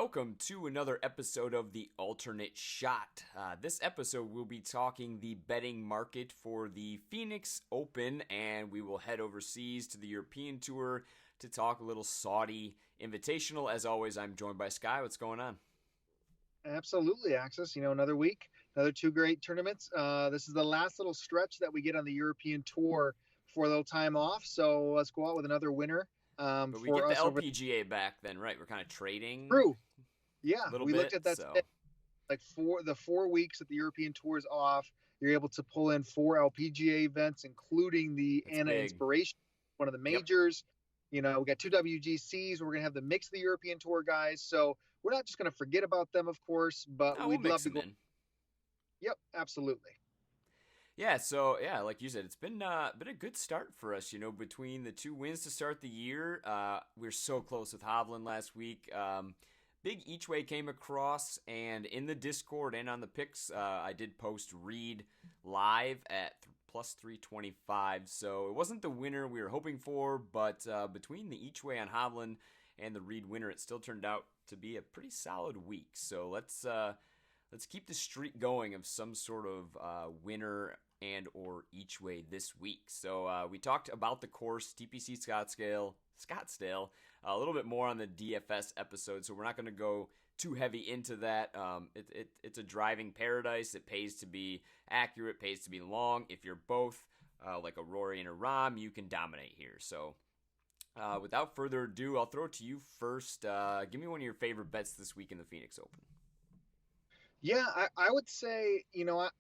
welcome to another episode of The Alternate Shot. This episode we'll be talking the betting market for the Phoenix Open, and we will head overseas to the European Tour to talk a little Saudi Invitational. As always, I'm joined by Sky. What's going on? Absolutely, Axis. Another week, another two great tournaments. This is the last little stretch that we get on the European Tour before a little time off. So let's go out with another winner. But we For get the us over LPGA back then, right? We're kind of trading through. Yeah, a little we bit. looked at that So like for the 4 weeks that the European Tour is off. You're able to pull in 4 LPGA events, including the it's Anna big. Inspiration, one of the Yep. majors. We got 2 WGCs. We're going to have the mix of the European Tour guys. So we're not just going to forget about them, of course, but No, we'll we'd mix love to them go. in. Yep, absolutely. Yeah, like you said, it's been a good start for us. Between the 2 wins to start the year, we're so close with Hovland last week. Big each way came across, and in the Discord and on the picks, I did post Reed live at plus 325. So it wasn't the winner we were hoping for, but between the each way on Hovland and the Reed winner, it still turned out to be a pretty solid week. So let's keep the streak going of some sort of winner and or each way this week. So we talked about the course, TPC Scottsdale, a little bit more on the DFS episode, so we're not going to go too heavy into that. It's a driving paradise. It pays to be accurate, pays to be long. If you're both like a Rory and a Rahm, you can dominate here. So without further ado, I'll throw it to you first. Give me one of your favorite bets this week in the Phoenix Open. Yeah, I would say,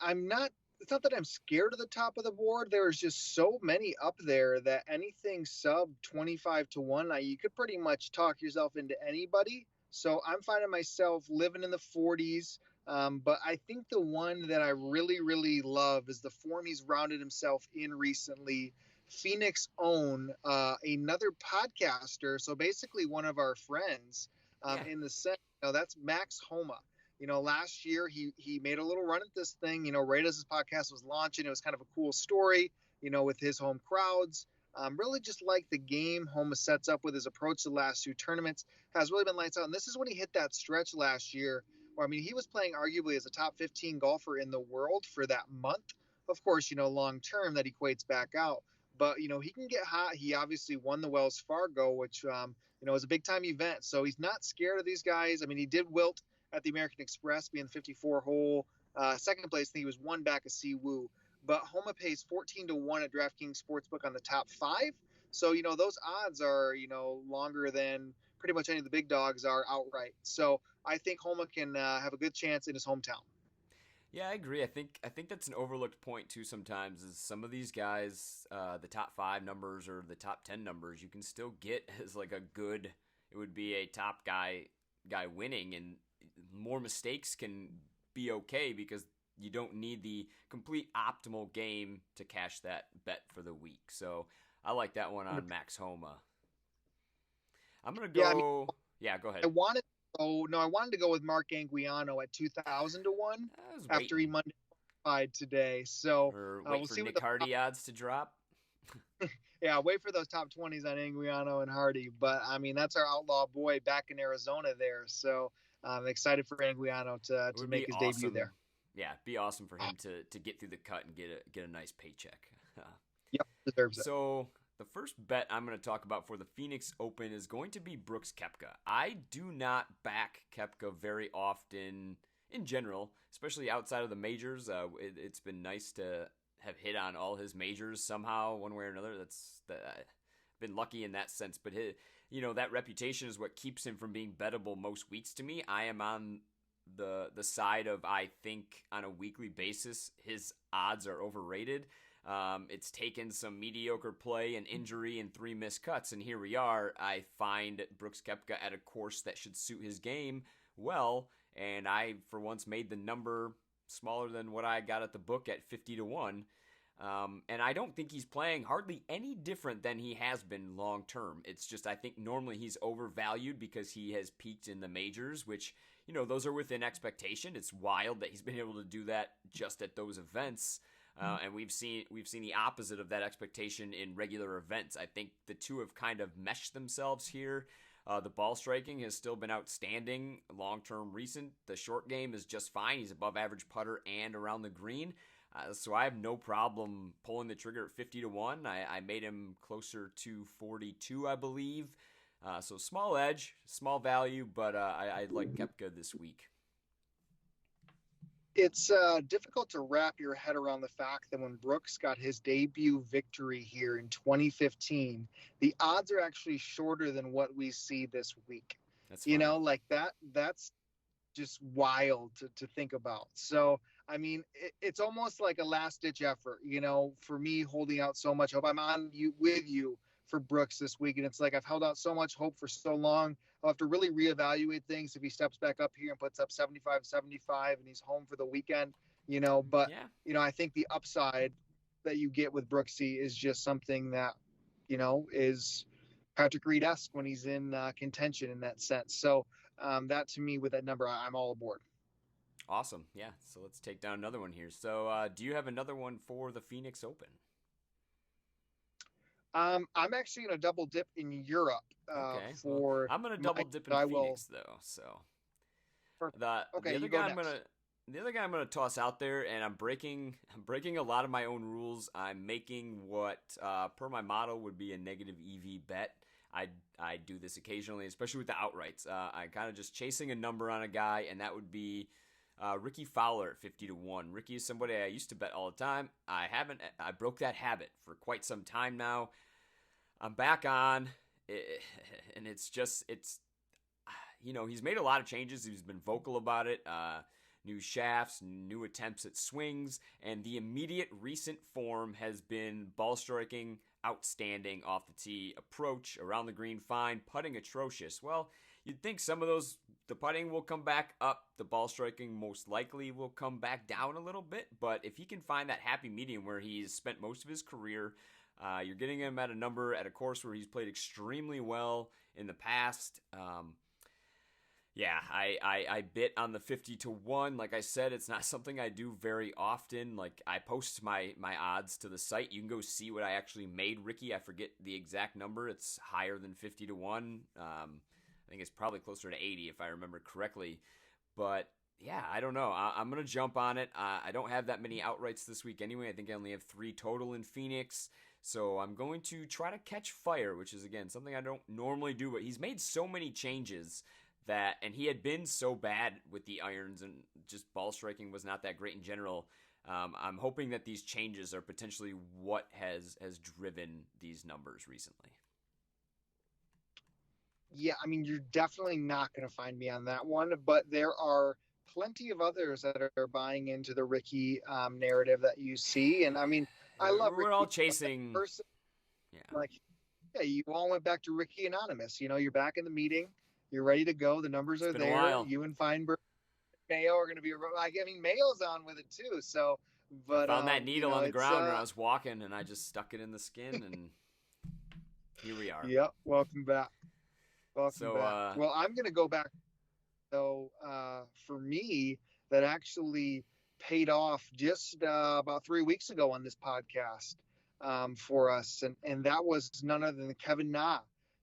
I'm not, it's not that I'm scared of the top of the board. There's just so many up there that anything sub 25 to 1, you could pretty much talk yourself into anybody. So I'm finding myself living in the 40s. But I think the one that I really, really love is the form he's rounded himself in recently. Phoenix own, another podcaster. So basically one of our friends in the set. That's Max Homa. Last year he made a little run at this thing, right as his podcast was launching. It was kind of a cool story, with his home crowds. Really just like the game Homa sets up with his approach to the last 2 tournaments has really been lights out. And this is when he hit that stretch last year where, he was playing arguably as a top 15 golfer in the world for that month. Of course, long term that equates back out. But, he can get hot. He obviously won the Wells Fargo, which, was a big time event. So he's not scared of these guys. He did wilt at the American Express, being the 54-hole. Second place, I think he was 1 back of Siwoo. But Homa pays 14 to 1 at DraftKings Sportsbook on the top 5. So, those odds are, longer than pretty much any of the big dogs are outright. So I think Homa can have a good chance in his hometown. Yeah, I agree. I think that's an overlooked point too sometimes is some of these guys, the top 5 numbers or the top 10 numbers, you can still get as like a good, it would be a top guy winning, and more mistakes can be okay because you don't need the complete optimal game to cash that bet for the week. So I like that one on Max Homa. I'm going to go. Yeah, go ahead. I wanted to go with Mark Anguiano at 2,000 to 1 after he Monday today. So we'll see Nick Hardy odds to drop. Yeah, wait for those top 20s on Anguiano and Hardy. But that's our outlaw boy back in Arizona there. So I'm excited for Anguiano to make his debut there. Yeah, it'd be awesome for him to get through the cut and get a nice paycheck. Yep, deserves it. So the first bet I'm going to talk about for the Phoenix Open is going to be Brooks Kepca. I do not back Kepca very often in general, especially outside of the majors. It's been nice to have hit on all his majors somehow, one way or another. I've been lucky in that sense, but that reputation is what keeps him from being bettable most weeks to me. I am on the side of, I think on a weekly basis his odds are overrated. It's taken some mediocre play and injury and 3 missed cuts, and here we are. I find Brooks Kepca at a course that should suit his game well, and I for once made the number smaller than what I got at the book at 50 to 1. And I don't think he's playing hardly any different than he has been long term. It's just I think normally he's overvalued because he has peaked in the majors, which, those are within expectation. It's wild that he's been able to do that just at those events. And we've seen the opposite of that expectation in regular events. I think the two have kind of meshed themselves here. The ball striking has still been outstanding. Long-term recent, the short game is just fine. He's above average putter and around the green. So I have no problem pulling the trigger at 50 to 1. I made him closer to 42, I believe. So small edge, small value, but I like Kepka this week. It's difficult to wrap your head around the fact that when Brooks got his debut victory here in 2015, the odds are actually shorter than what we see this week. That's funny. Like that's just wild to think about. So, I mean, it's almost like a last-ditch effort, for me holding out so much hope. I'm with you for Brooks this week, and it's like I've held out so much hope for so long. I'll have to really reevaluate things if he steps back up here and puts up 75 and he's home for the weekend, But, yeah. I think the upside that you get with Brooksy is just something that, is Patrick Reed-esque when he's in contention in that sense. So that to me, with that number, I'm all aboard. Awesome. Yeah. So let's take down another one here. So do you have another one for the Phoenix Open? I'm actually going to double dip in Europe. Okay. For I'm going to double dip in Phoenix though. So the other guy I'm gonna toss out there, and I'm breaking a lot of my own rules. I'm making what per my motto would be a negative EV bet. I do this occasionally, especially with the outrights. I kind of just chasing a number on a guy, and that would be Ricky Fowler at 50 to 1. Ricky is somebody I used to bet all the time. I broke that habit for quite some time now. I'm back on, and it's he's made a lot of changes. He's been vocal about it. New shafts, new attempts at swings, and the immediate recent form has been ball striking outstanding off the tee, approach around the green fine, putting atrocious. Well, you'd think some of the putting will come back up, the ball striking most likely will come back down a little bit, but if he can find that happy medium where he's spent most of his career, you're getting him at a course where he's played extremely well in the past. Yeah, I bit on the 50 to 1. Like I said, it's not something I do very often. Like, I post my odds to the site. You can go see what I actually made Ricky. I forget the exact number. It's higher than 50 to 1. I think it's probably closer to 80 if I remember correctly. But yeah, I don't know. I'm going to jump on it. I don't have that many outrights this week anyway. I think I only have 3 total in Phoenix. So I'm going to try to catch fire, which is, again, something I don't normally do. But he's made so many changes and he had been so bad with the irons, and just ball striking was not that great in general. I'm hoping that these changes are potentially what has driven these numbers recently. Yeah, I mean, you're definitely not going to find me on that one, but there are plenty of others that are buying into the Ricky narrative that you see. And I mean, I love We're Ricky all chasing. Person. Yeah. You all went back to Ricky Anonymous. You're back in the meeting. You're ready to go. The numbers are there. You and Feinberg, Mayo are going to be. Mayo's on with it too. So, but I found that needle on the ground when I was walking, and I just stuck it in the skin, and here we are. Yep. Welcome back. Welcome back. Well, I'm going to go back. So, for me, that actually paid off just about 3 weeks ago on this podcast for us, and that was none other than Kevin Na.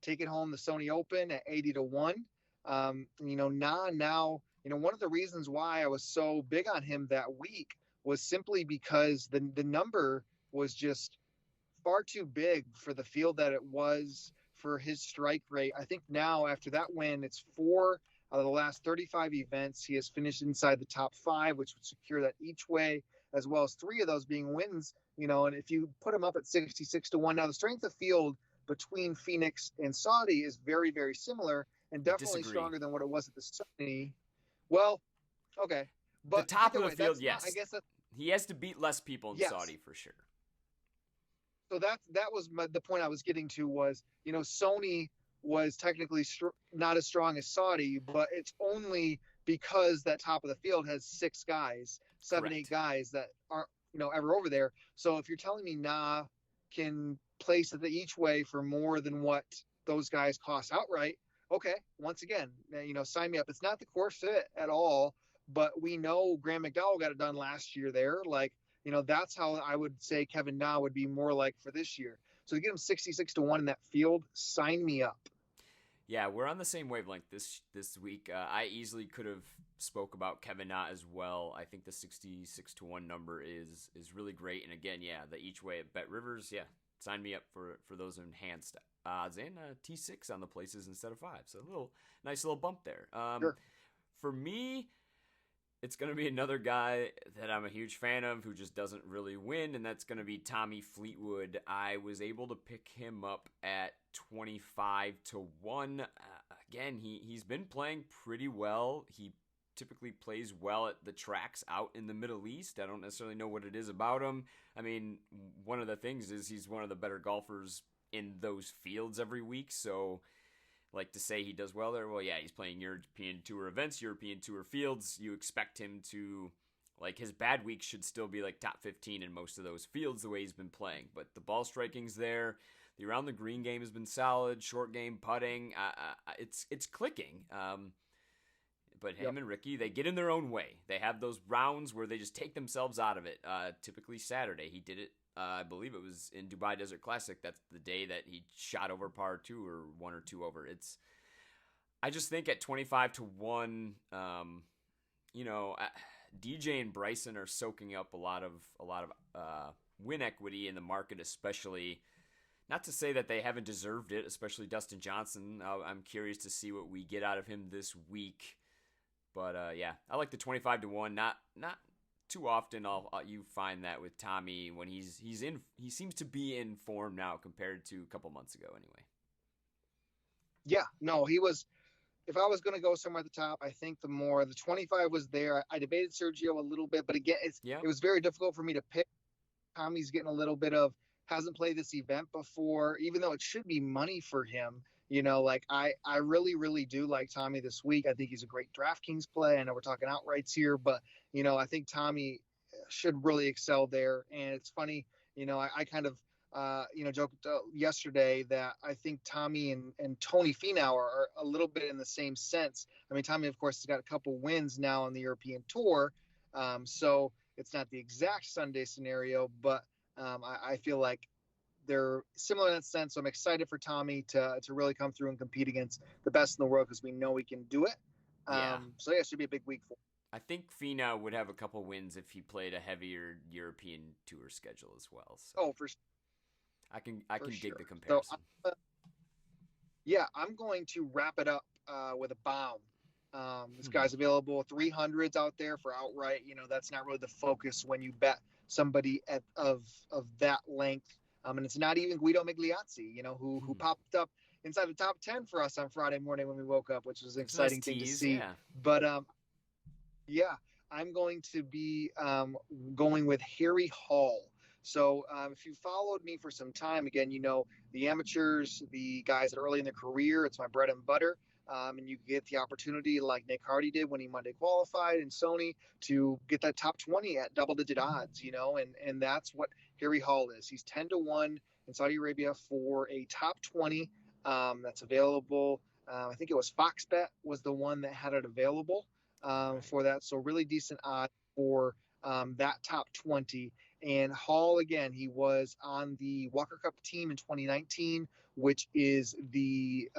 Taking home the Sony Open at 80 to 1. Now, one of the reasons why I was so big on him that week was simply because the number was just far too big for the field that it was for his strike rate. I think now after that win, it's 4 out of the last 35 events. He has finished inside the top 5, which would secure that each way, as well as 3 of those being wins, and if you put him up at 66 to 1, now the strength of field between Phoenix and Saudi is very, very similar, and definitely stronger than what it was at the Sony. Well, okay. But the top of the field, yes. I guess he has to beat less people in Saudi for sure. So that was the point I was getting to was, Sony was technically not as strong as Saudi, but it's only because that top of the field has 6 guys, 7, 8 guys that aren't, ever over there. So if you're telling me Na can place it each way for more than what those guys cost outright, okay, once again, sign me up. It's not the course fit at all, but we know Graham McDowell got it done last year there. That's how I would say Kevin Na would be more like for this year. So to get him 66 to 1 in that field, sign me up. Yeah, we're on the same wavelength this week. I easily could have spoke about Kevin Na as well. I think the 66-1 number is really great. And again, yeah, the each way at Bet Rivers, yeah, sign me up for those enhanced odds and T6 on the places instead of 5. So a nice little bump there. Sure. For me, it's going to be another guy that I'm a huge fan of who just doesn't really win, and that's going to be Tommy Fleetwood. I was able to pick him up at 25-1. Again, he's been playing pretty well. He typically plays well at the tracks out in the Middle East. I don't necessarily know what it is about him. I mean, one of the things is he's one of the better golfers in those fields every week, so like to say he does well there. Well, yeah, he's playing European Tour events, European Tour fields. You expect him to, like, his bad weeks should still be like top 15 in most of those fields the way he's been playing. But the ball striking's there. The around the green game has been solid. Short game putting, it's clicking. But him and Ricky, they get in their own way. They have those rounds where they just take themselves out of it. Typically Saturday, he did it. I believe it was in Dubai Desert Classic. That's the day that he shot over par 2 or 1 or 2 over. I just think at 25-1, DJ and Bryson are soaking up a lot of win equity in the market, especially. Not to say that they haven't deserved it, especially Dustin Johnson. I'm curious to see what we get out of him this week. But yeah, I like the 25-1. Not too often you find that with Tommy when he seems to be in form now compared to a couple months ago anyway. Yeah, no, he was. If I was going to go somewhere at the top, I think the 25 was there. I debated Sergio a little bit, but again, it was very difficult for me to pick. Tommy's getting a little bit of hasn't played this event before, even though it should be money for him. Like I really, really do like Tommy this week. I think he's a great DraftKings play. I know we're talking outrights here, but, I think Tommy should really excel there. And it's funny, I kind of, joked yesterday that I think Tommy and Tony Finau are a little bit in the same sense. I mean, Tommy, of course, has got a couple wins now on the European Tour. So it's not the exact Sunday scenario, but I feel like they're similar in that sense. So I'm excited for Tommy to really come through and compete against the best in the world because we know he can do it. So yeah, it should be a big week for him. I think Finau would have a couple wins if he played a heavier European Tour schedule as well. So oh, for sure. I can dig the comparison. So, I'm going to wrap it up with a bomb. This guy's available 300s out there for outright. That's not really the focus when you bet somebody of that length. And it's not even Guido Migliozzi, who popped up inside the top 10 for us on Friday morning when we woke up, which was an exciting thing to see. Yeah. But I'm going to be going with Harry Hall. So if you followed me for some time, again, the amateurs, the guys that are early in their career, it's my bread and butter. And you get the opportunity like Nick Hardy did when he Monday qualified in Sony to get that top 20 at double-digit odds, and that's what Harry Hall is. He's 10-1 in Saudi Arabia for a top 20 that's available. I think it was FoxBet was the one that had it available for that. So really decent odds for that top 20. And Hall, again, he was on the Walker Cup team in 2019, which is the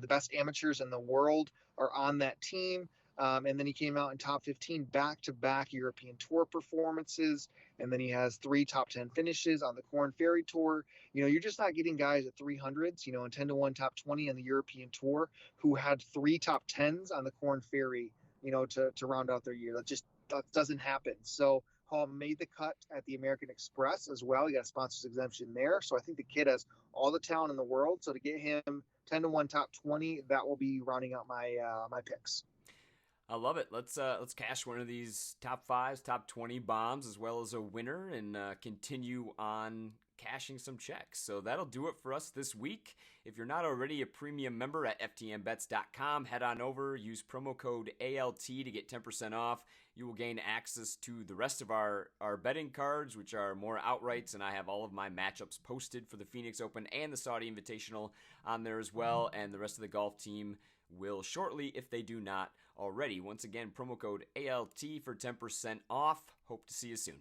best amateurs in the world are on that team. And then he came out in top 15 back-to-back European Tour performances. And then he has 3 top 10 finishes on the Corn Ferry Tour. You're just not getting guys at 300s, and 10-1 top 20 on the European Tour who had 3 top 10s on the Corn Ferry, to round out their year. That doesn't happen. So Hall made the cut at the American Express as well. He got a sponsor's exemption there. So I think the kid has all the talent in the world. So to get him 10-1 top 20, that will be rounding out my picks. I love it. Let's cash one of these top 5s, top 20 bombs, as well as a winner, and continue on cashing some checks. So that'll do it for us this week. If you're not already a premium member at ftnbets.com, head on over, use promo code ALT to get 10% off. You will gain access to the rest of our betting cards, which are more outrights, and I have all of my matchups posted for the Phoenix Open and the Saudi Invitational on there as well, and the rest of the golf team will shortly if they do not already. Once again, promo code ALT for 10% off. Hope to see you soon.